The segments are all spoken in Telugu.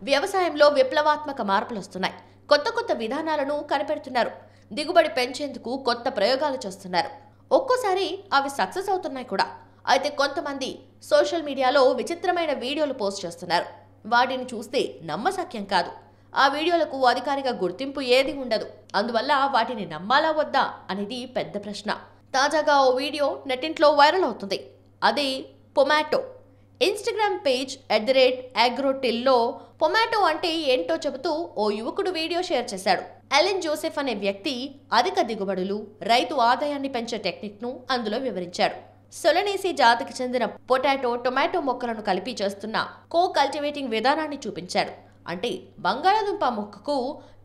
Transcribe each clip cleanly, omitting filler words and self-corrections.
వ్యవసాయంలో విప్లవాత్మక మార్పులు వస్తున్నాయి. కొత్త కొత్త విధానాలను కనిపెడుతున్నారు. దిగుబడి పెంచేందుకు కొత్త ప్రయోగాలు చేస్తున్నారు. ఒక్కోసారి అవి సక్సెస్ అవుతున్నాయి కూడా. అయితే కొంతమంది సోషల్ మీడియాలో విచిత్రమైన వీడియోలు పోస్ట్ చేస్తున్నారు. వాటిని చూస్తే నమ్మశక్యం కాదు. ఆ వీడియోలకు అధికారిక గుర్తింపు ఏది ఉండదు. అందువల్ల వాటిని నమ్మాలా వద్దా అనేది పెద్ద ప్రశ్న. తాజాగా ఓ వీడియో నెట్టింట్లో వైరల్ అవుతుంది. అది పొమాటో. ఇన్స్టాగ్రామ్ పేజ్ @agrotill లో పొమాటో అంటే ఏంటో చెబుతూ ఓ యువకుడు వీడియో షేర్ చేశాడు. అలెన్ జోసెఫ్ అనే వ్యక్తి అధిక దిగుబడులు, రైతు ఆదాయాన్ని పెంచే టెక్నిక్ను అందులో వివరించాడు. సొలనేసి జాతికి చెందిన టొమాటో మొక్కలను కలిపి చేస్తున్న కల్టివేటింగ్ విధానాన్ని చూపించాడు. అంటే బంగాళాదుంప మొక్కకు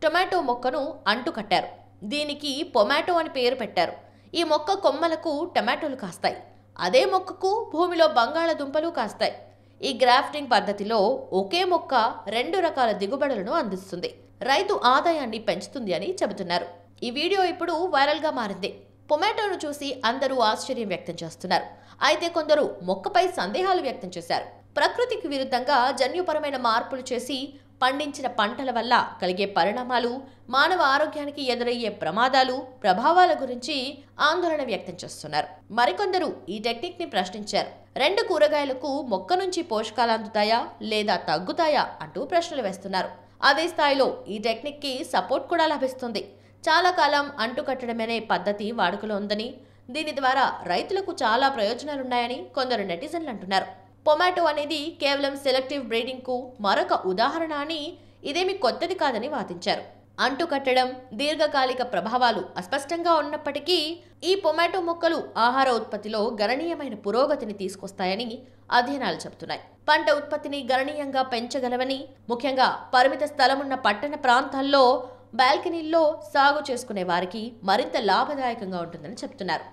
టొమాటో మొక్కను అంటుకట్టారు. దీనికి పొమాటో అని పేరు పెట్టారు. ఈ మొక్క కొమ్మలకు టొమాటోలు కాస్తాయి. అదే మొక్కకు భూమిలో బంగాళాదుంపలు కాస్తాయి. ఈ గ్రాఫ్టింగ్ పద్ధతిలో ఒకే మొక్క 2 రకాల దిగుబడులను అందిస్తుంది. రైతు ఆదాయాన్ని పెంచుతుంది అని చెబుతున్నారు. ఈ వీడియో ఇప్పుడు వైరల్గా మారింది. పొమాటోను చూసి అందరూ ఆశ్చర్యం వ్యక్తం చేస్తున్నారు. అయితే కొందరు మొక్కపై సందేహాలు వ్యక్తం చేశారు. ప్రకృతికి విరుద్ధంగా జన్యుపరమైన మార్పులు చేసి పండించిన పంటల వల్ల కలిగే పరిణామాలు, మానవ ఆరోగ్యానికి ఎదురయ్యే ప్రమాదాలు, ప్రభావాల గురించి ఆందోళన వ్యక్తం చేస్తున్నారు. మరికొందరు ఈ టెక్నిక్ ని ప్రశ్నించారు. 2 కూరగాయలకు మొక్క నుంచి పోషకాలు అందుతాయా లేదా తగ్గుతాయా అంటూ ప్రశ్నలు వేస్తున్నారు. అదే స్థాయిలో ఈ టెక్నిక్ కి సపోర్ట్ కూడా లభిస్తుంది. చాలా కాలం అంటుకట్టడమనే పద్ధతి వాడుకలో ఉందని, దీని ద్వారా రైతులకు చాలా ప్రయోజనాలున్నాయని కొందరు నెటిజన్లు అంటున్నారు. పొమాటో అనేది కేవలం సెలెక్టివ్ బ్రీడింగ్ కు మరొక ఉదాహరణ అని, ఇదేమి కొత్తది కాదని వాదించారు. అంటుకట్టడం, దీర్ఘకాలిక ప్రభావాలు అస్పష్టంగా ఉన్నప్పటికీ ఈ పొమాటో మొక్కలు ఆహార ఉత్పత్తిలో గణనీయమైన పురోగతిని తీసుకొస్తాయని అధ్యయనాలు చెబుతున్నాయి. పంట ఉత్పత్తిని గణనీయంగా పెంచగలవని, ముఖ్యంగా పరిమిత స్థలమున్న పట్టణ ప్రాంతాల్లో బాల్కనీల్లో సాగు చేసుకునే వారికి మరింత లాభదాయకంగా ఉంటుందని చెప్తున్నారు.